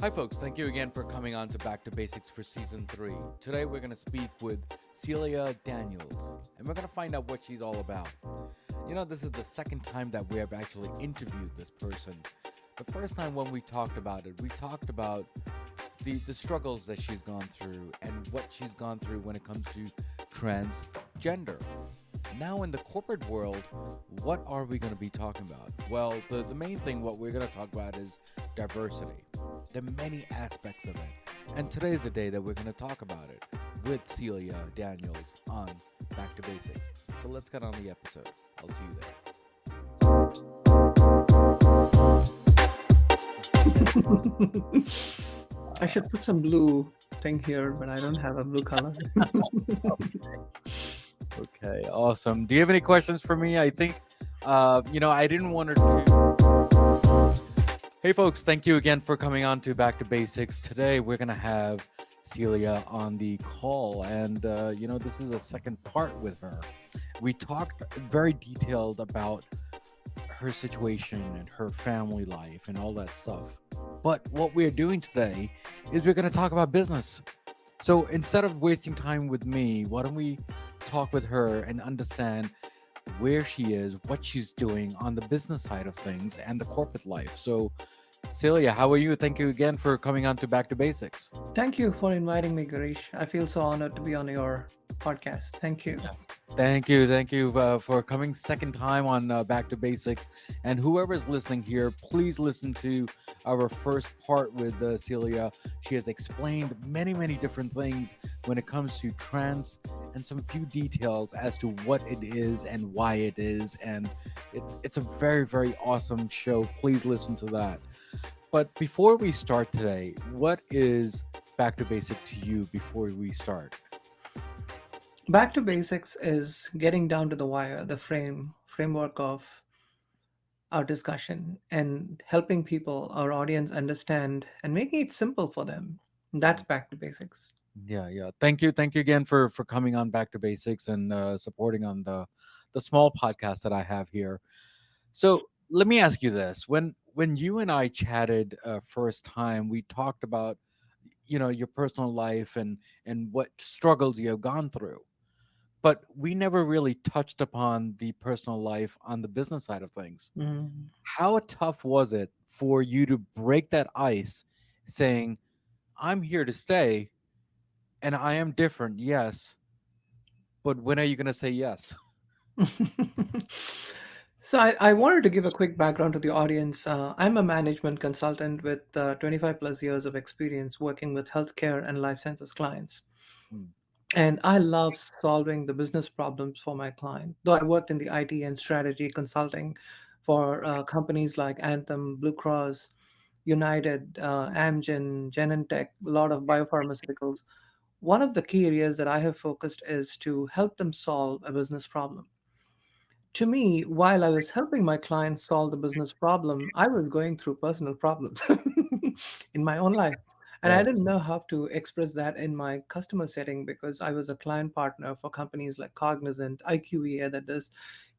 Hi, folks. Thank you again for coming on to Back to Basics for Season 3. Today, we're going to speak with Celia Daniels, and we're going to find out what she's all about. This is the second time that we have actually interviewed this person. The first time when we talked about it, we talked about the struggles that she's gone through and what she's gone through when it comes to transgender. Now, in the corporate world, what are we going to be talking about? Well, the main thing, what we're going to talk about is diversity. There are many aspects of it. And today is the day that we're going to talk about it with Celia Daniels on Back to Basics. So let's get on the episode. I'll see I should put some blue thing here, but I don't have a blue color. you there. Okay, awesome. Do you have any questions for me? I think, I didn't want her to. Hey, folks, thank you again for coming on to Back to Basics. Today, we're going to have Celia on the call, and, this is a second part with her. We talked very detailed about her situation and her family life and all that stuff. But what we're doing today is we're going to talk about business. So instead of wasting time with me, why don't we talk with her and understand where she is, what she's doing on the business side of things and the corporate life. So, Celia, how are you? Thank you again for coming on to Back to Basics. Thank you for inviting me, Garish. I feel so honored to be on your podcast. Thank you. Thank you for coming second time on Back to Basics. And whoever is listening here, please listen to our first part with Celia. She has explained many different things when it comes to trans and some few details as to what it is and why it is. And it's a very awesome show. Please listen to that. But before we start today, what is Back to Basic to you before we start? Back to basics is getting down to the wire, the framework of our discussion and helping people, our audience understand and making it simple for them. That's back to basics. Yeah. Thank you again for coming on Back to Basics and supporting on the small podcast that I have here. So let me ask you this: when you and I chatted first time, we talked about your personal life and what struggles you have gone through, but we never really touched upon the personal life on the business side of things. Mm. How tough was it for you to break that ice, saying, "I'm here to stay, and I am different, yes, but when are you going to say yes?" So I wanted to give a quick background to the audience. I'm a management consultant with 25 plus years of experience working with healthcare and life sciences clients. Mm, And I love solving the business problems for my client. Though I worked in the IT and strategy consulting for companies like Anthem, Blue Cross, United, Amgen, Genentech, a lot of biopharmaceuticals. One of the key areas that I have focused is to help them solve a business problem. To me, while I was helping my clients solve the business problem, I was going through personal problems in my own life. And I right. didn't know how to express that in my customer setting because I was a client partner for companies like Cognizant, IQVIA that does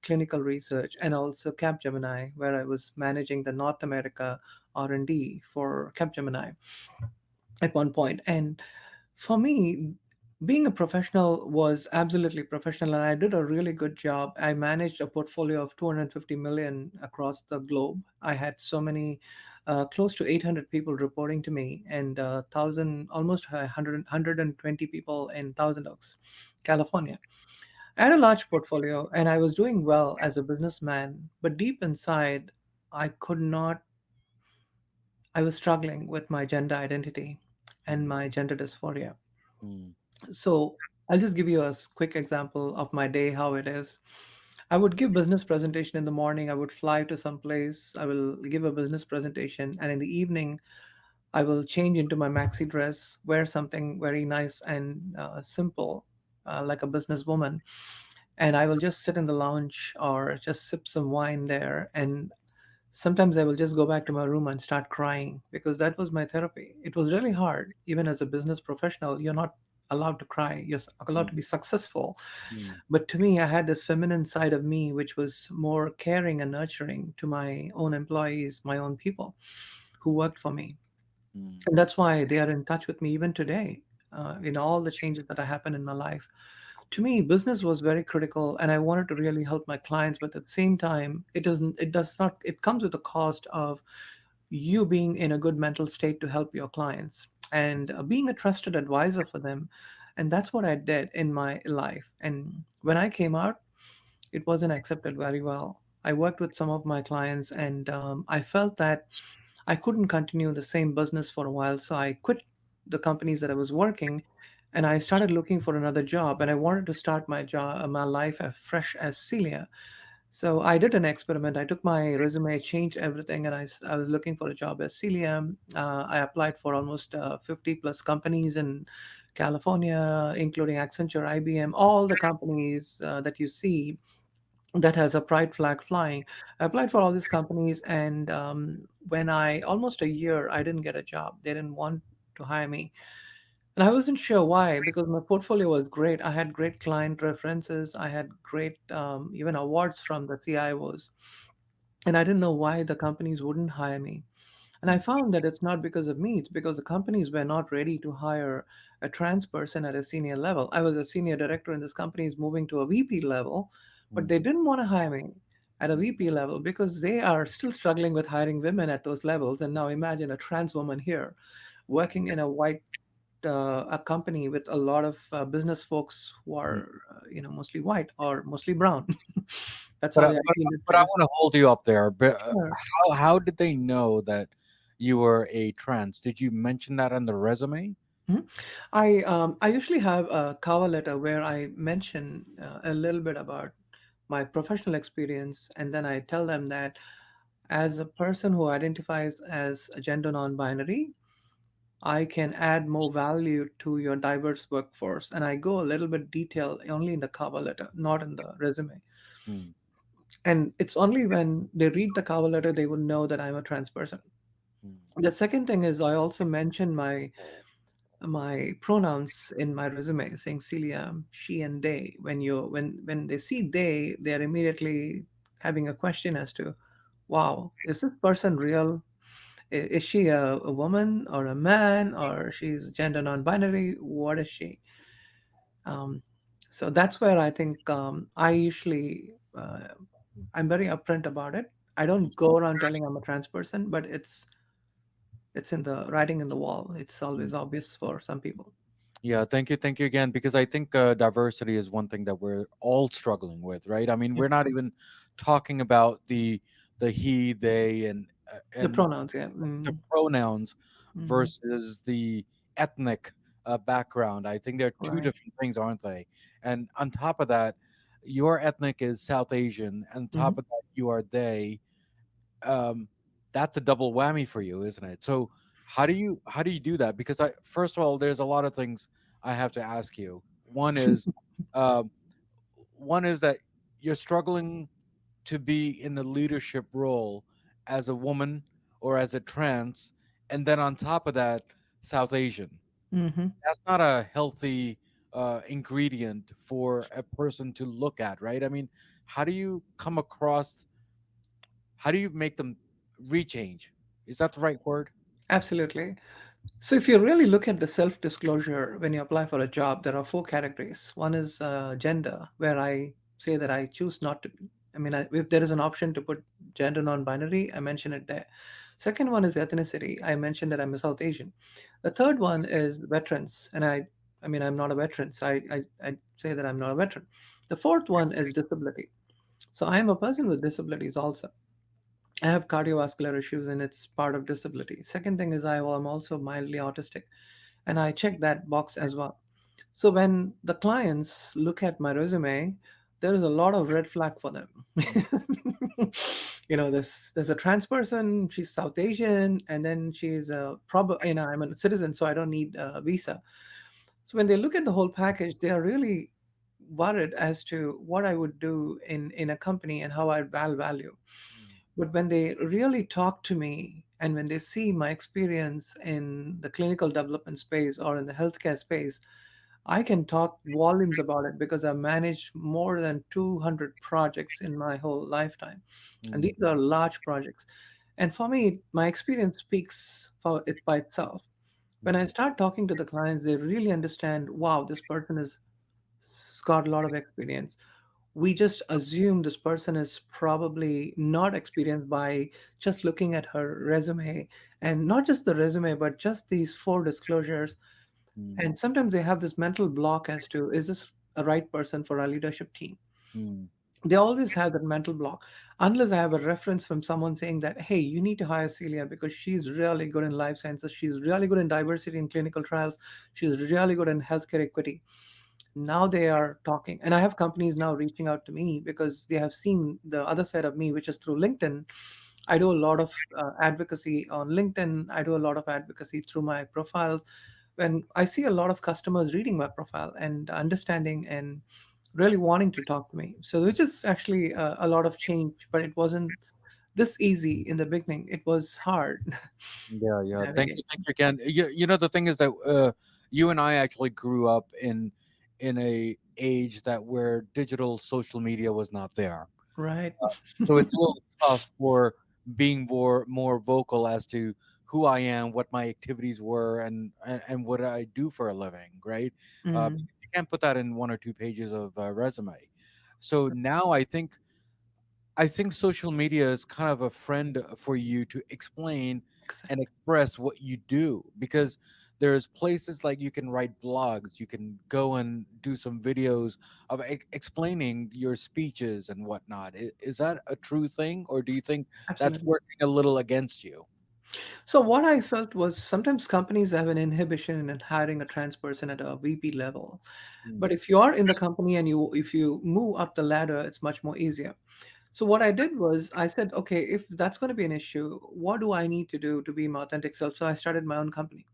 clinical research, and also Capgemini, where I was managing the North America R&D for Capgemini at one point. And for me, being a professional was absolutely professional, and I did a really good job. I managed a portfolio of 250 million across the globe. I had so many, close to 800 people reporting to me, and thousand, almost 120 people in Thousand Oaks, California. I had a large portfolio, and I was doing well as a businessman. But deep inside, I could not. I was struggling with my gender identity and Mm, my gender dysphoria. mm, So I'll just give you a quick example of my day, how it is. I would give business presentation in the morning. I would fly to some place. I will give a business presentation, and in the evening, I will change into my maxi dress, wear something very nice and simple, like a businesswoman, and I will just sit in the lounge or just sip some wine there. And sometimes I will just go back to my room and start crying because that was my therapy. It was really hard. Even as a business professional, you're not allowed to cry. You're allowed mm, to be successful. mm, But to me, I had this feminine side of me, which was more caring and nurturing to my own employees, my own people who worked for me. mm, And that's why they are in touch with me even today, in all the changes that happen in my life. To me, business was very critical, and I wanted to really help my clients. But at the same time, it does not. It comes with the cost of you being in a good mental state to help your clients and being a trusted advisor for them. And that's what I did in my life. And when I came out, it wasn't accepted very well. I worked with some of my clients, and I felt that I couldn't continue the same business for a while. So I quit the companies that I was working, and I started looking for another job. And I wanted to start my life as fresh as Celia. So I did an experiment. I took my resume, changed everything, and I was looking for a job as Celia. I applied for almost 50 plus companies in California, including Accenture, IBM, all the companies that you see that has a pride flag flying. I applied for all these companies, and when I almost a year, I didn't get a job. They didn't want to hire me, and I wasn't sure why, because my portfolio was great. I had great client references. I had great even awards from the CIOs, and I didn't know why the companies wouldn't hire me. And I mm, found that it's not because of me, it's because the companies were not ready to hire a trans person at a senior level. I was a senior director in this company is moving to a VP level, but mm, they didn't want to hire me at a mm. VP level because they are still struggling with hiring women at those levels. And now imagine a trans woman here working in a white a company with a lot of business folks who Mm. are mostly white or mostly brown. That's But how I, the but, IT but I industry is. want to hold you up there. But Sure. how did they know that you were a trans? Did you mention that on the resume? Mhm. I usually have a cover letter where I mention a little bit about my professional experience, and then I tell them that as a person who identifies as a gender non-binary, I can add more value to your diverse workforce, and I go a little bit detail only in the cover letter, not in the resume. Mm, And it's only when they read the cover letter they would know that I'm a trans person. mm, The second thing is I also mention my pronouns in my resume saying Celia, she and they. When they see they're immediately having a question as to, wow, is this person real? Is she a woman or a man, or she's gender non-binary? What is she? um, so that's where I think I usually I'm very upfront about it. I don't go around telling I'm a trans person, but it's in the writing in the wall. It's mm. always obvious for some people. Yeah, thank you again. Because I think diversity is one thing that we're all struggling with, right? I mean, Yeah. we're not even talking about the he, they, The and pronouns, yeah. the Mm, pronouns mhm. versus the ethnic background. I think they're two Right. different things, aren't they? And on top of that, your ethnic is South Asian, and on Mhm. top of that, you are they. Um, that's a double whammy for you, isn't it? So how do you do that? Because I first of all, there's a lot of things I have to ask you. Um, one is that you're struggling to be in a leadership role as a woman or as a trans, and then on top of that, South Asian. Mhm. That's not a healthy ingredient for a person to look at, right? I mean, how do you come across? How do you make them rechange? Is that the right word? Absolutely. So if you really look at the self-disclosure when you apply for a job, there are four categories. One is gender, where I say that I choose not to. I mean, if there is an option to put gender non-binary, I mention it there. Second one is ethnicity. I mentioned that I'm a South Asian. The third one is veterans, and I mean, I'm not a veteran, so I say that I'm not a veteran. The fourth one is disability. So I am a person with disabilities also. I have cardiovascular issues and it's part of disability. Second thing is I'm also mildly autistic and I check that box as well. So when the clients look at my resume, there is a lot of red flag for them. Mm, There's a trans person, she's South Asian, and then she's I'm a citizen, so I don't need a visa. So when they look at the whole package, they are really worried as to what I would do in a company and how I'd value. mm, But when they really talk to me and when they see my experience in the clinical development space or in the healthcare space, I can talk volumes about it because I've managed more than 200 projects in my whole lifetime. And mm, these are large projects. And for me, my experience speaks for it by itself. When I Mm, start talking to the clients, they really understand, wow, this person has got a lot of experience. We just assume this person is probably not experienced by just looking at her resume, and not just the resume, but just these four disclosures. mm, And sometimes they have this mental block as to, is this a right person for our leadership team? mm, They always have that mental block unless I have a reference from someone saying that, hey, you need to hire Celia because she's really good in life sciences, she's really good in diversity in clinical trials, she's really good in healthcare equity. Now they are talking, and I have companies now reaching out to me because they have seen the other side of me, which is through LinkedIn. I do a lot of advocacy on LinkedIn. I do a lot of advocacy through my profiles. When I see a lot of customers reading my profile and understanding and really wanting to talk to me, so which is actually a lot of change, but it wasn't this easy in the beginning. It was hard yeah, to yeah. navigate. Thank you again. You know, the thing is that you and I actually grew up in a age that where digital social media was not there. Right. So it's a little tough for being more vocal as to who I am, what my activities were, and what I do for a living, right? Mm, Because you can't put that in one or two pages of resume. So now I think social media is kind of a friend for you to explain and exactly. express what you do, because there's places like you can write blogs, you can go and do some videos of explaining your speeches and whatnot. Is that a true thing, or do you think that's Absolutely. working a little against you? So what I felt was sometimes companies have an inhibition in hiring a trans person at a VP level. But Mm, if you are in the company and if you move up the ladder, it's much more easier. So what I did was I said, okay, if that's going to be an issue, what do I need to do to be my authentic self? So I started my own company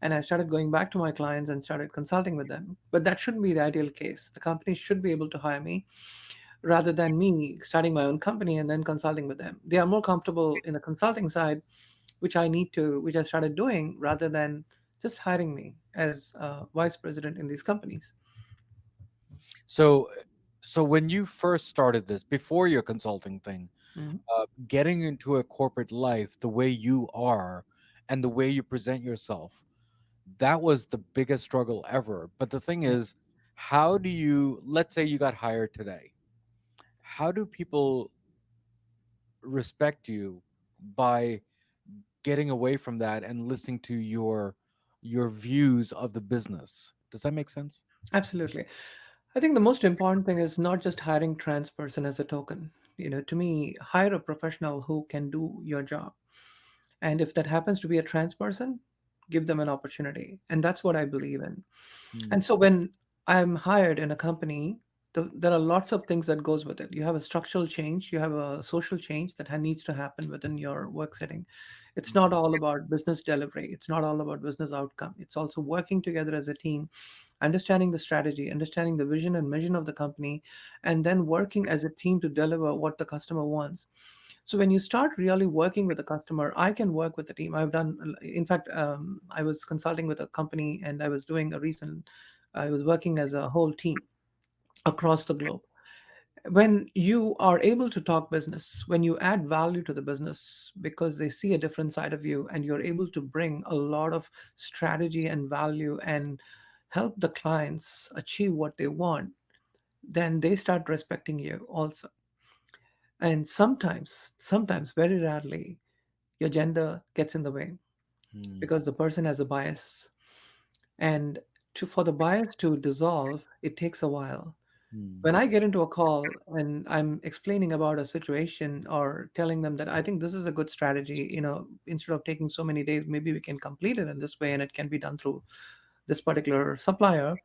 and I started going back to my clients and started consulting with them. But that shouldn't be the ideal case. The company should be able to hire me rather than me starting my own company and then consulting with them. They are more comfortable in the consulting side, which I started doing rather than just hiring me as vice president in these companies. so so when you first started this, before your consulting thing, Mhm. getting into a corporate life the way you are and the way you present yourself, that was the biggest struggle ever. But the thing Yeah, is, how do you, let's say you got hired today, how do people respect you by getting away from that and listening to your views of the business? Does that make sense? absolutely. I think the most important thing is not just hiring trans person as a token. To me, hire a professional who can do your job. And if that happens to be a trans person, give them an opportunity. And that's what I believe in. Mm, And so when I'm hired in a company, there are lots of things that goes with it. You have a structural change, you have a social change that needs to happen within your work setting. It's not all about business delivery. It's not all about business outcome. It's also working together as a team, understanding the strategy, understanding the vision and mission of the company, and then working as a team to deliver what the customer wants. So when you start really working with the customer, I can work with the team. I've done, in fact, I was consulting with a company and I was working as a whole team across the globe. When you are able to talk business, when you add value to the business because they see a different side of you and you're able to bring a lot of strategy and value and help the clients achieve what they want, then they start respecting you also. And sometimes, very rarely, your gender gets in the way mm, because the person has a bias. And for the bias to dissolve, it takes a while. mm, When I get into a call and I'm explaining about a situation or telling them that I think this is a good strategy, instead of taking so many days, maybe we can complete it in this way and it can be done through this particular supplier.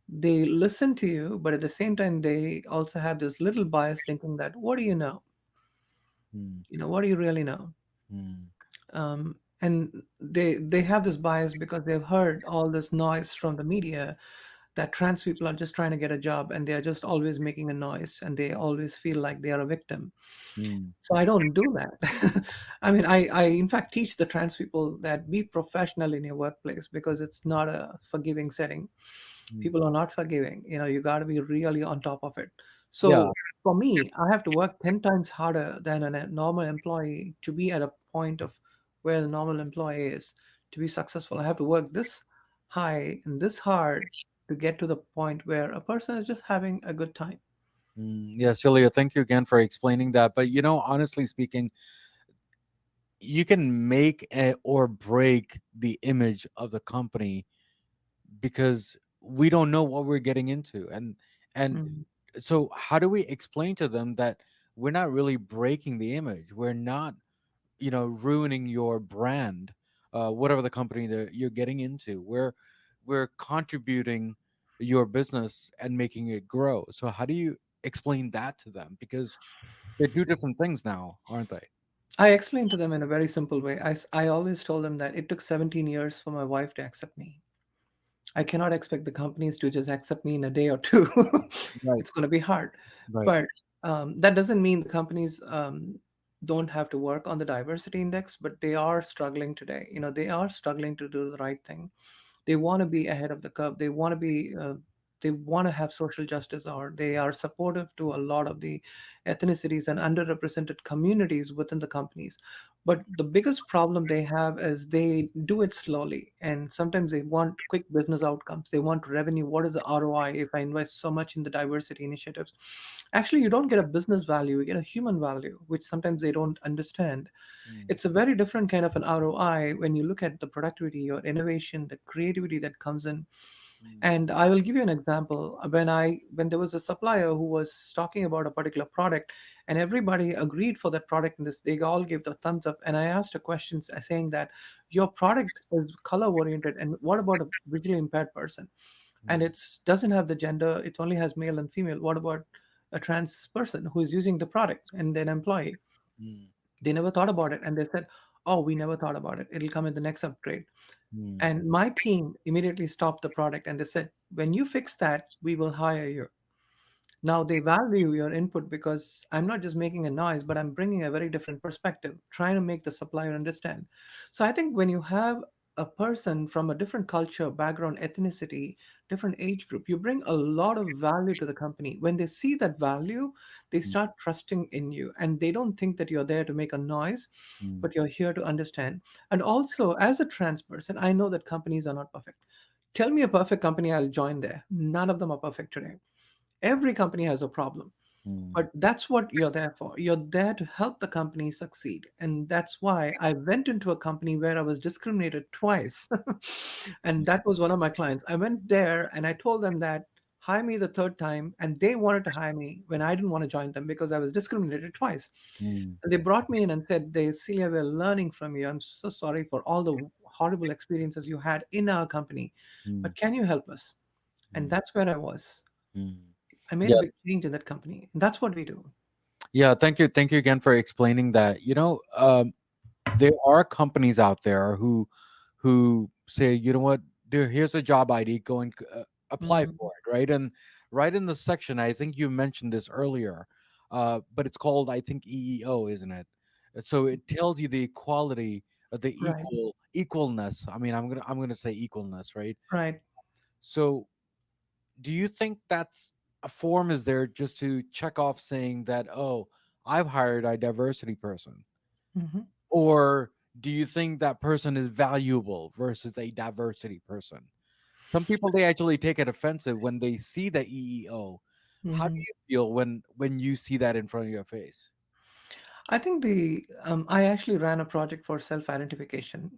They listen to you, but at the same time, they also have this little bias thinking that, what do you know? mm, What do you really know? mm, And they have this bias because they've heard all this noise from the media that trans people are just trying to get a job and they are just always making a noise and they always feel like they are a victim. mm, So I don't do that. I mean, I in fact teach the trans people that be professional in your workplace because it's not a forgiving setting. mm. People are not forgiving. You got to be really on top of it. Yeah, So for me, I have to work 10 times harder than a normal employee to be at a point of where the normal employee is to be successful. I have to work this high and this hard to get to the point where a person is just having a good time. Yeah, Celia, thank you again for explaining that. But honestly speaking, you can make or break the image of the company because we don't know what we're getting into. And Mm. so how do we explain to them that we're not really breaking the image? We're not, ruining your brand, whatever the company that you're getting into. We're contributing your business and making it grow. So how do you explain that to them? Because they do different things now, aren't they? I explained to them in a very simple way. I always told them that it took 17 years for my wife to accept me. I cannot expect the companies to just accept me in a day or two. Right. It's going to be hard. Right. But that doesn't mean the companies don't have to work on the diversity index, but they are struggling today. They are struggling to do the right thing. They want to be ahead of the curve. They want to have social justice, or they are supportive to a lot of the ethnicities and underrepresented communities within the companies. But the biggest problem they have is they do it slowly, and sometimes they want quick business outcomes. They want revenue. What is the ROI if I invest so much in the diversity initiatives? Actually, you don't get a business value, you get a human value, which sometimes they don't understand. Mm, It's a very different kind of an ROI when you look at the productivity or innovation, the creativity that comes in. mm, And I will give you an example. When there was a supplier who was talking about a particular product, and everybody agreed for that product, and this they all gave the thumbs up. And I asked a question saying that your product is color oriented, and what about a visually impaired person? And mm, it doesn't have the gender; it only has male and female. What about a trans person who is using the product and an employee? mm, They never thought about it, and they said, "Oh, we never thought about it. It'll come in the next upgrade." mm, And my team immediately stopped the product and they said, "When you fix that, we will hire you." Now they value your input because I'm not just making a noise, but I'm bringing a very different perspective, trying to make the supplier understand. So I think when you have a person from a different culture, background, ethnicity, different age group, you bring a lot of value to the company. When they see that value, they mm, start trusting in you and they don't think that you're there to make a noise, mm, but you're here to understand. And also, as a trans person, I know that companies are not perfect. Tell me a perfect company, I'll join there. None of them are perfect today. Every company has a problem, mm, but that's what you're there for. You're there to help the company succeed. And that's why I went into a company where I was discriminated twice. And that was one of my clients. I went there and I told them that hire me the third time. And they wanted to hire me when I didn't want to join them because I was discriminated twice. mm, And they brought me in and said, Celia, we're learning from you. I'm so sorry for all the horrible experiences you had in our company, mm, but can you help us? And mm, that's where I was. mm. I made a Yeah, big change in that company. And that's what we do. yeah. Thank you again for explaining that. There are companies out there who say, here's a job ID, go and apply Mhm. for it, right? And right in the section, I think you mentioned this earlier, but it's called, I think, EEO, isn't it? So it tells you the equality, the Right, equalness. I mean, I'm gonna say equalness, right? right. So do you think that's a form is there just to check off saying that, oh, I've hired a diversity person? Mhm. Or do you think that person is valuable versus a diversity person? Some people, they actually take it offensive when they see the EEO. How do Mhm. you feel when you see that in front of your face? I think I actually ran a project for self-identification.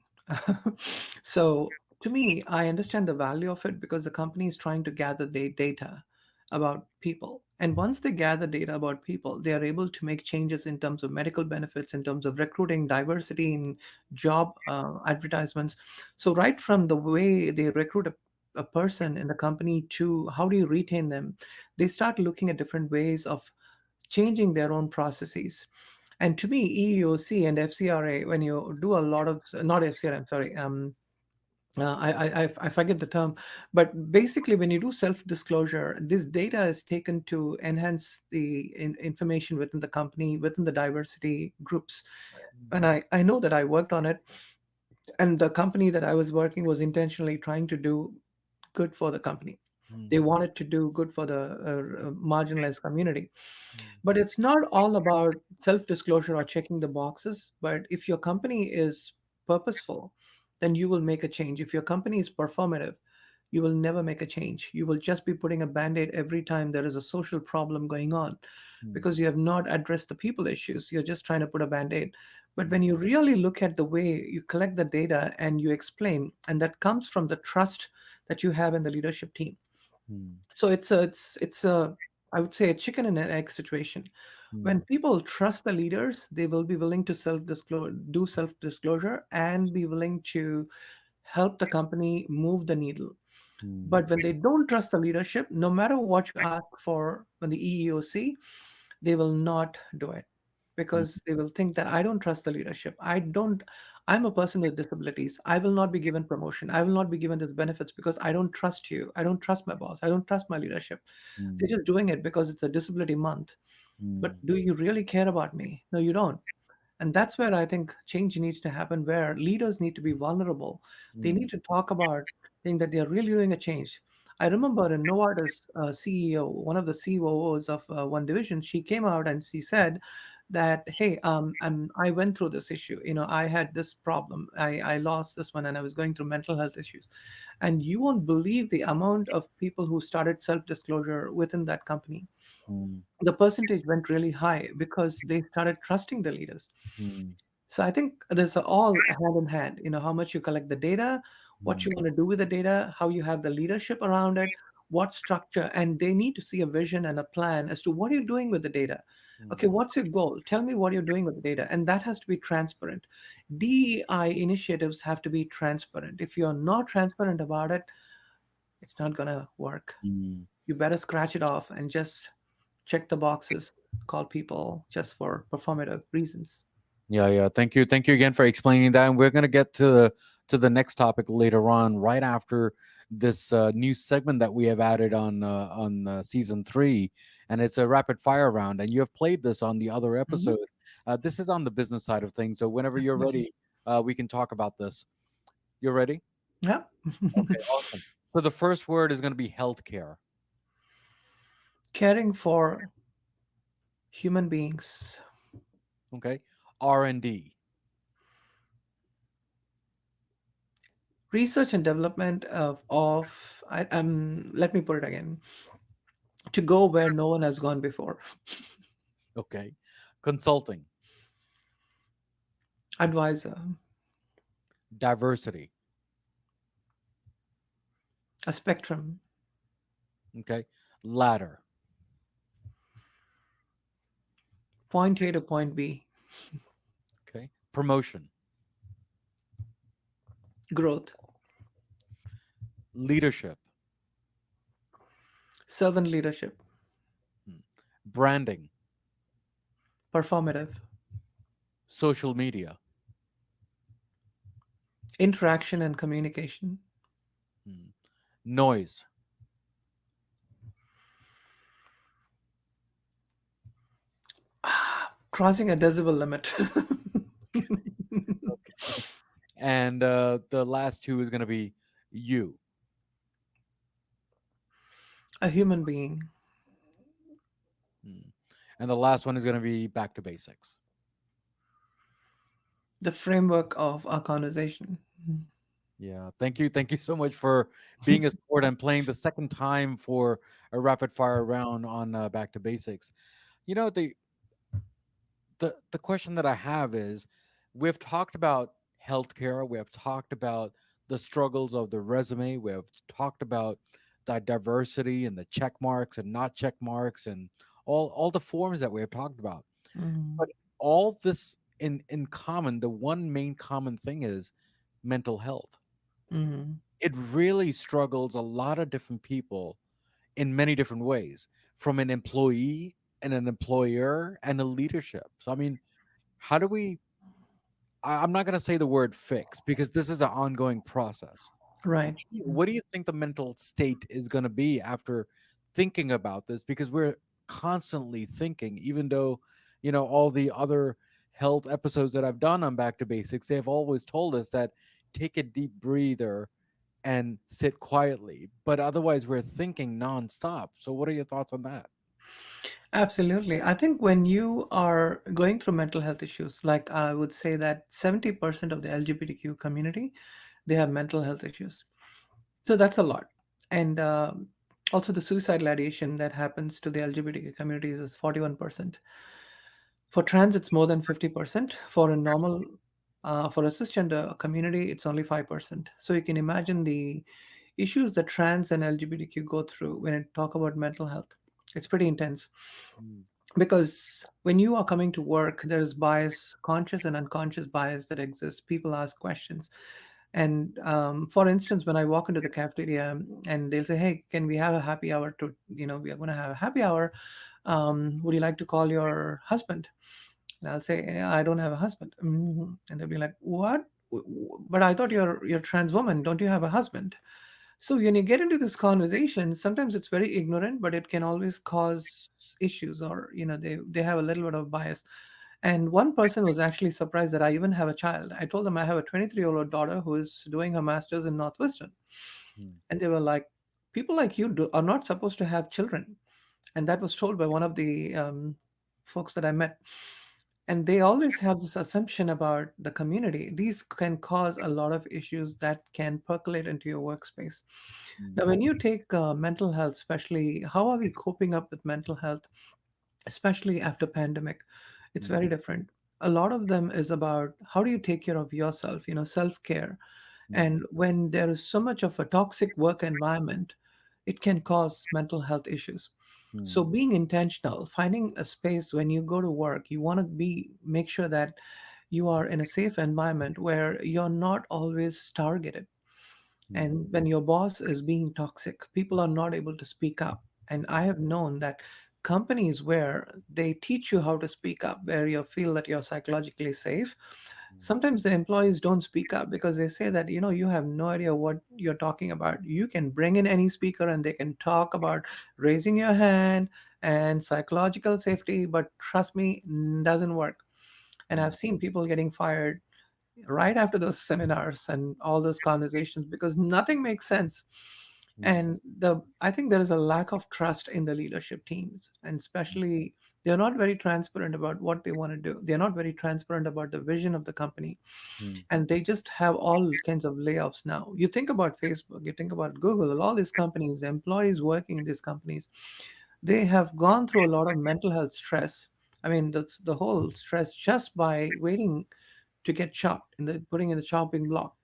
So to me, I understand the value of it because the company is trying to gather the data about people. And once they gather data about people, they are able to make changes in terms of medical benefits, in terms of recruiting, diversity in job advertisements. So right from the way they recruit a person in the company to how do you retain them, they start looking at different ways of changing their own processes. And to me, EEOC and FCRA, when you do a lot of, not FCRA, I'm sorry, I forget the term, but basically, when you do self disclosure, this data is taken to enhance the information within the company, within the diversity groups. And I know that I worked on it, and the company that I was working was intentionally trying to do good for the company. mm, They wanted to do good for the marginalized community. mm, But it's not all about self disclosure or checking the boxes. But if your company is purposeful, then you will make a change. If your company is performative, you will never make a change. You will just be putting a band aid every time there is a social problem going on mm, because you have not addressed the people issues. You're just trying to put a band aid. But mm, when you really look at the way you collect the data and you explain, and that comes from the trust that you have in the leadership team. mm, So it's a I would say a chicken and an egg situation. When mm, people trust the leaders, they will be willing to self disclosure and be willing to help the company move the needle. mm, But when they don't trust the leadership, no matter what you ask for when the EEOC, they will not do it mm, because they will think that I don't trust the leadership. I'm a person with disabilities. I will not be given promotion. I will not be given these benefits because I don't trust you. I don't trust my boss. I don't trust my leadership. They're mm, just doing it because it's a disability month. But mm, do you really care about me? No, you don't. And that's where I think change needs to happen, where leaders need to be vulnerable. They mm, need to talk about saying that they are really doing a change. I remember in Novartis CEO, one of the COOs of one division, she came out and she said that, hey, I went through this issue. I had this problem. I lost this one and I was going through mental health issues. And you won't believe the amount of people who started self-disclosure within that company. mm, The percentage went really high because they started trusting the leaders. mm, So I think there's all hand in hand, how much you collect the data, what mm, you want to do with the data, how you have the leadership around it, what structure, and they need to see a vision and a plan as to what you're doing with the data. Okay, mm, what's your goal? Tell me what you're doing with the data. And that has to be transparent. DEI initiatives have to be transparent. If you're not transparent about it, it's not going to work. mm. You better scratch it off and just check the boxes, call people just for performative reasons. Yeah, yeah. Thank you again for explaining that. And we're gonna get to the next topic later on, right after this new segment that we have added on season three, and it's a rapid fire round. And you have played this on the other Mhm. episode. This is on the business side of things. So whenever you're ready, we can talk about this. You're ready? Yeah. Okay, awesome. So the first word is gonna be healthcare. Caring for human beings, Okay, R&D. research and development let me put it again, to go where no one has gone before. Okay, consulting, Advisor, diversity. a spectrum, Okay, ladder. point A to point B, Okay, promotion, growth, leadership, servant leadership, mm, branding, performative, social media, interaction and communication, mm, noise. crossing a decibel limit. Okay. And the last two is going to be you. A human being, Mm. And the last one is going to be back to basics. the framework of our conversation. Yeah, thank you. Thank you so much for being a sport and playing the second time for a rapid fire round on back to basics. You know, the question that I have is, we've talked about healthcare, we have talked about the struggles of the resume, we have talked about the diversity and the check marks and not check marks and all the forms that we have talked about. Mhm. But all this in common, the one main common thing is mental health. Mhm. It really struggles a lot of different people in many different ways, from an employee and an employer and a leadership. So I mean, how do we, I'm not going to say the word fix because this is an ongoing process. Right. What do you think the mental state is going to be after thinking about this? Because we're constantly thinking, even though, all the other health episodes that I've done on Back to Basics, they have always told us that take a deep breather and sit quietly, but otherwise we're thinking nonstop. So what are your thoughts on that? Absolutely. I think when you are going through mental health issues, like I would say that 70% of the LGBTQ community, they have mental health issues. So that's a lot. And also the suicide ideation that happens to the LGBTQ communities is 41%. For trans, it's more than 50%. For a normal, for a cisgender community, it's only 5%. So you can imagine the issues that trans and LGBTQ go through when I talk about mental health. It's pretty intense Mm, because when you are coming to work, there's bias, conscious and unconscious bias that exists. People ask questions. And for instance, when I walk into the cafeteria and they'll say, "Hey, can we have a happy hour to, we are going to have a happy hour. Would you like to call your husband?" And I'll say, "Yeah, I don't have a husband." And they'll be like, "What? But I thought you're a trans woman. Don't you have a husband?" So when you get into this conversation, sometimes it's very ignorant, but it can always cause issues, or they have a little bit of bias. And one person was actually surprised that I even have a child. I told them I have a 23-year-old daughter who is doing her master's in Northwestern, mm, and they were like, "People like you are not supposed to have children." And that was told by one of the folks that I met. And they always have this assumption about the community. These can cause a lot of issues that can percolate into your workspace. mm, Now, when you take mental health, especially, how are we coping up with mental health, especially after pandemic? It's mm, very different. A lot of them is about how do you take care of yourself, self-care. mm, And when there is so much of a toxic work environment, it can cause mental health issues. So mm, being intentional, finding a space when you go to work, you want to make sure that you are in a safe environment where you're not always targeted. mm, And when your boss is being toxic, people are not able to speak up. And I have known that companies where they teach you how to speak up, where you feel that you're psychologically safe, mm, sometimes the employees don't speak up because they say that, you have no idea what you're talking about. You can bring in any speaker and they can talk about raising your hand and psychological safety, but trust me, doesn't work. And mm, I've seen people getting fired right after those seminars and all those conversations because nothing makes sense. mm, And I think there is a lack of trust in the leadership teams, and especially they're not very transparent about what they want to do. They're not very transparent about the vision of the company, mm, and they just have all kinds of layoffs now. You think about Facebook, you think about Google, all these companies, the employees working in these companies, they have gone through a lot of mental health stress. I mean, that's the whole stress just by waiting to get chopped in the putting in the chopping block.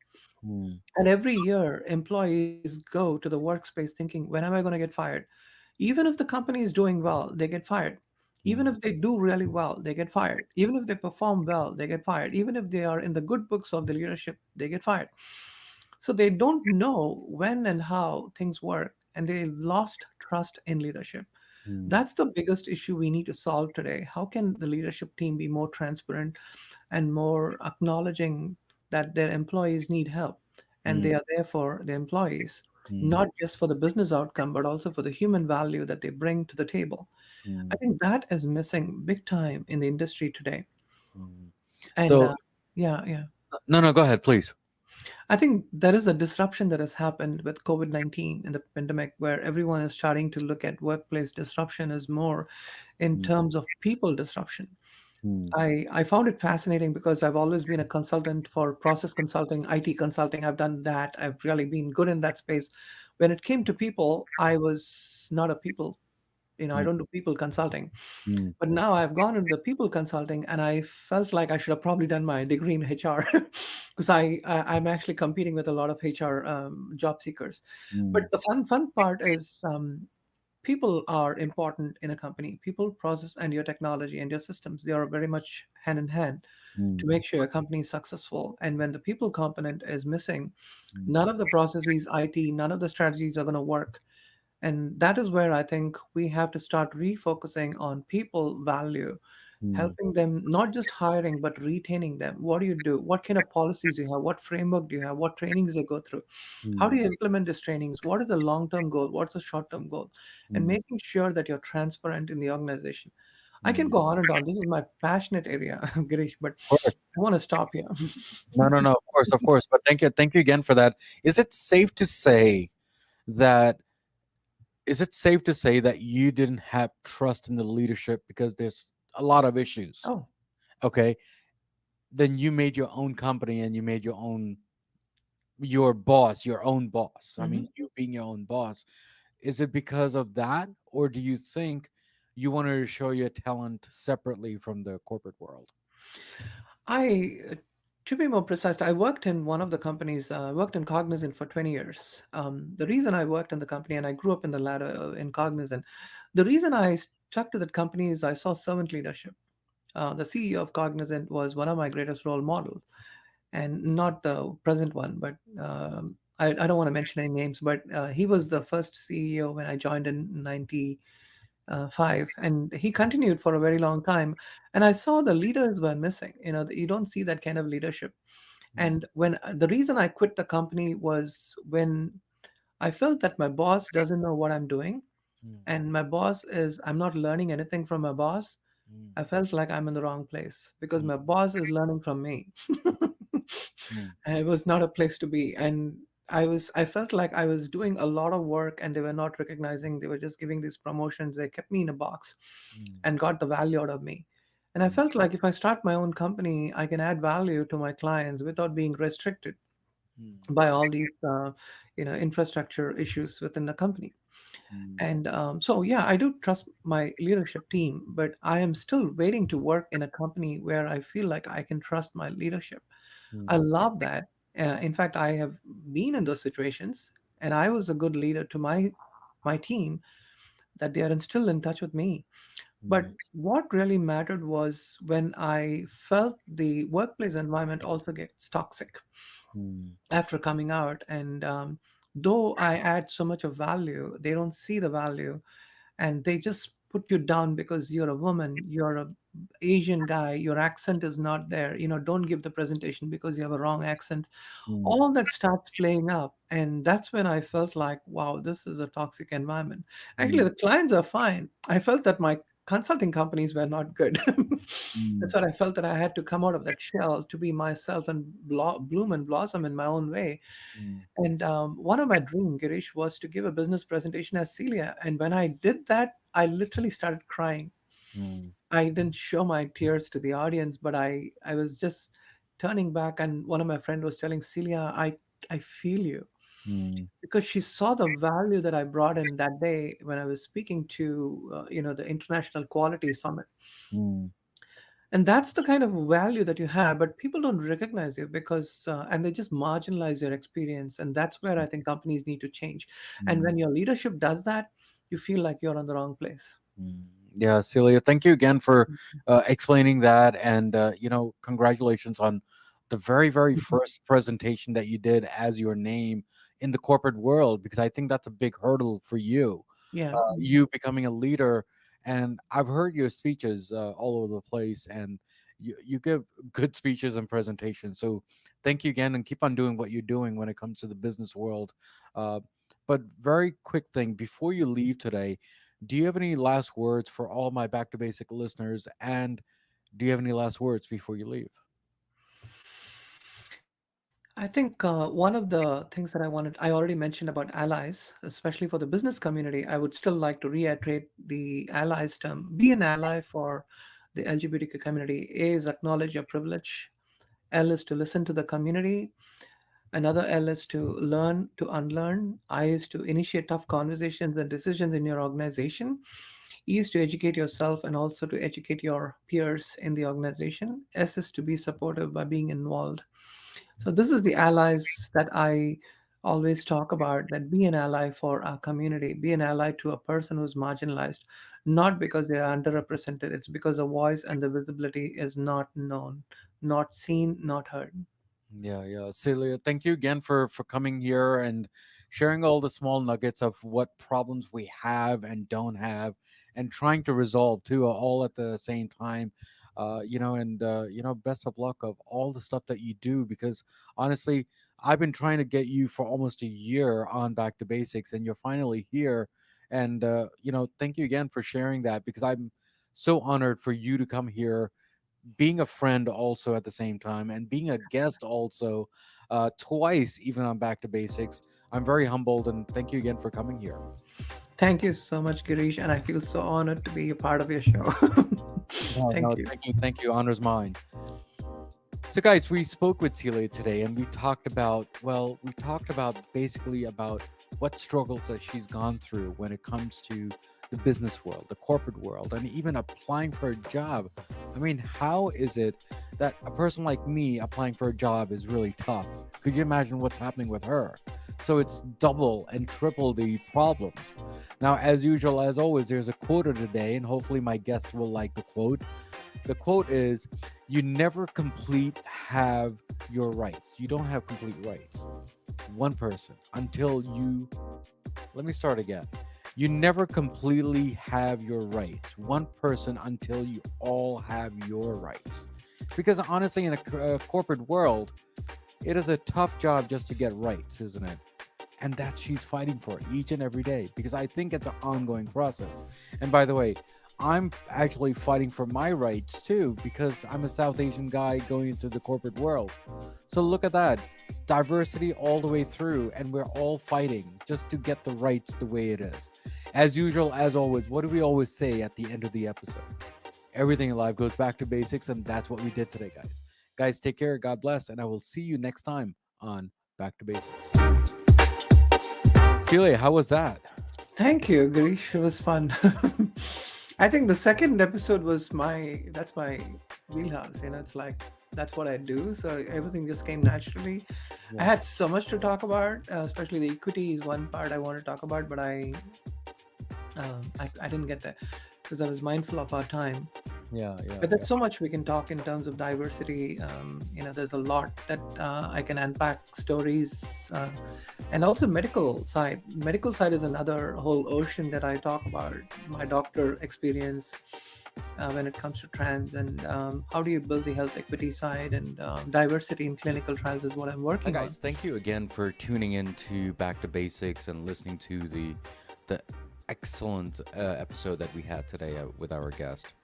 mm, And every year, employees go to the workspace thinking, when am I going to get fired? Even if the company is doing well, they get fired. Even mm, if they do really well, they get fired. Even if they perform well, they get fired. Even if they are in the good books of the leadership, they get fired. So they don't know when and how things work, and they lost trust in leadership. mm, That's the biggest issue we need to solve today. How can the leadership team be more transparent and more acknowledging that their employees need help and mm, they are there for the employees, mm, not just for the business outcome, but also for the human value that they bring to the table? I mm, think that is missing big time in the industry today. mm. And So yeah, yeah. no, no, go ahead, please. I think there is a disruption that has happened with COVID-19 and the pandemic where everyone is starting to look at workplace disruption as more in Mm, terms of people disruption. mm, I found it fascinating because I've always been a consultant for process consulting, IT consulting. I've done that. I've really been good in that space. When it came to people, I was not a people, I mm, don't do people consulting. mm, But now I've gone into the people consulting and I felt like I should have probably done my degree in HR because I'm actually competing with a lot of HR job seekers. But mm, the fun part is people are important in a company. People, process, and your technology and your systems, they are very much hand in hand to mm, make sure your company is successful. And when the people component is missing, mm, none of the processes, IT, none of the strategies are going to work. And that is where I think we have to start refocusing on people value, mm, helping them, not just hiring, but retaining them. What do you do? What kind of policies do you have? What framework do you have? What trainings they go through? How do mm, you implement these trainings? What is the long term goal? What's the short term goal? And mm, making sure that you're transparent in the organization. I can Mm. go on and on. This is my passionate area, Girish, but Of course. I want to stop here. No, no, no. Of course, of course. But thank you again for that. Is it safe to say that is it safe to say that you didn't have trust in the leadership because there's a lot of issues? Oh, Okay, then you made your own company and you made your boss, your own boss. I mhm. mean, you being your own boss. Is it because of that, or do you think you wanted to show your talent separately from the corporate world? I, to be more precise, I worked in one of the companies. I worked in Cognizant for 20 years. The reason I worked in the company and I grew up in the ladder in Cognizant, the reason I stuck to that company is I saw servant leadership. The CEO of Cognizant was one of my greatest role models, and not the present one, but I don't want to mention any names, but he was the first CEO when I joined in 95, and he continued for a very long time. And I saw the leaders were missing. You don't see that kind of leadership. Mm, And when the reason I quit the company was when I felt that my boss doesn't know what I'm doing, mm, and my boss is I'm not learning anything from my boss. mm, I felt like I'm in the wrong place because mm, my boss is learning from me. mm, It was not a place to be. And I felt like I was doing a lot of work and they were not recognizing, they were just giving these promotions. They kept me in a box mm, and got the value out of me. And I mm, felt like if I start my own company, I can add value to my clients without being restricted mm, by all these infrastructure issues within the company. mm, And so, yeah, I do trust my leadership team, but I am still waiting to work in a company where I feel like I can trust my leadership. I mm, love that. In fact, I have been in those situations, and I was a good leader to my team that they are still in touch with me. But mm, what really mattered was when I felt the workplace environment also gets toxic mm, after coming out. And though I add so much of value, they don't see the value, and they just put you down because you're a woman, you're a Asian guy, your accent is not there. Don't give the presentation because you have a wrong accent. mm, All that starts playing up, and that's when I felt like, wow, this is a toxic environment. Actually, mm, the clients are fine. I felt that my consulting companies were not good. mm, That's what I felt, that I had to come out of that shell to be myself and bloom and blossom in my own way. mm, And one of my dream, Girish, was to give a business presentation as Celia. And when I did that, I literally started crying. mm, I didn't show my tears to the audience, but I was just turning back. And one of my friend was telling Celia, I feel you, mm, because she saw the value that I brought in that day when I was speaking to the International Quality Summit. mm, And that's the kind of value that you have, but people don't recognize you because and they just marginalize your experience. And that's where I think companies need to change. And mm. when your leadership does that, you feel like you're on the wrong place. Mm. Yeah, Celia, thank you again for explaining that, and congratulations on the very, very Mhm. first presentation that you did as your name in the corporate world, because I think that's a big hurdle for you, Yeah. you becoming a leader. And I've heard your speeches all over the place, and you give good speeches and presentations. So thank you again, and keep on doing what you're doing when it comes to the business world. Uh, but very quick thing before you leave today, do you have any last words for all my Back to Basic listeners? And do you have any last words before you leave? I think one of the things that I already mentioned about allies, especially for the business community. I would still like to reiterate the allies term. Be an ally for the LGBTQ community. A is acknowledge your privilege. L is to listen to the community. Another L is to learn to unlearn. I is to initiate tough conversations and decisions in your organization. E is to educate yourself and also to educate your peers in the organization. S is to be supportive by being involved. So this is the allies that I always talk about, that be an ally for our community, be an ally to a person who's marginalized, not because they are underrepresented. It's because the voice and the visibility is not known, not seen, not heard. Yeah, yeah. Celia, thank you again for coming here and sharing all the small nuggets of what problems we have and don't have, and trying to resolve too, all at the same time. And best of luck of all the stuff that you do, because honestly, I've been trying to get you for almost a year on Back to Basics, and you're finally here. And thank you again for sharing that, because I'm So honored for you to come here, being a friend also at the same time, and being a guest also, twice even on Back to Basics. I'm very humbled, and thank you again for coming here. Thank you so much, Girish, and I feel so honored to be a part of your show. No, Thank no, you. thank you. Honor's mine. So, guys, we spoke with Celia today, and we talked about, well, we talked about basically about what struggles that she's gone through when it comes to the business world, the corporate world, and even applying for a job. I mean, how is it that a person like me applying for a job is really tough? Could you imagine what's happening with her? So it's double and triple the problems. Now, as usual, as always, there's a quote of the day, and hopefully my guest will like the quote. The quote is, you never complete have your rights. You don't have complete rights. One person until you, let me start again. You never completely have your rights. One person until you all have your rights. Because honestly, in a corporate world, it is a tough job just to get rights, isn't it? And that she's fighting for each and every day, because I think it's an ongoing process. And by the way, I'm actually fighting for my rights too, because I'm a South Asian guy going into the corporate world. So look at that, diversity all the way through, and we're all fighting just to get the rights the way it is. As usual, as always, what do we always say at the end of the episode? Everything in life goes back to basics, and that's what we did today, guys. Guys, take care, God bless, and I will see you next time on Back to Basics. Celia, how was that? Thank you, Girish. It was fun. I think the second episode was that's my wheelhouse. It's like that's what I do. So everything just came naturally. I Yeah, had so much to talk about, especially the equity is one part I want to talk about, but I didn't get that because I was mindful of our time. yeah, yeah, But yeah. there's so much we can talk in terms of diversity. There's a lot that I can unpack stories, and also medical side is another whole ocean that I talk about. My doctor experience when it comes to trans, and how do you build the health equity side, and diversity in clinical trials is what I'm Hi working on. guys, thank you again for tuning in to Back to Basics and listening to the excellent episode that we had today with our guest.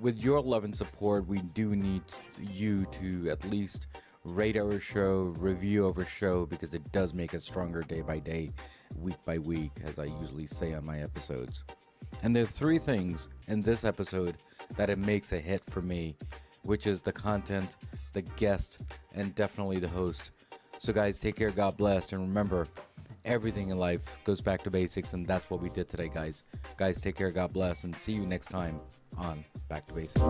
With your love and support, we do need you to at least rate our show, review our show, because it does make us stronger day by day, week by week, as I usually say on my episodes. And there are three things in this episode that it makes a hit for me, which is the content, the guest, and definitely the host. So guys, take care, God bless, and remember, everything in life goes back to basics, and that's what we did today, guys. Guys, take care, God bless, and see you next time on Back to Basics.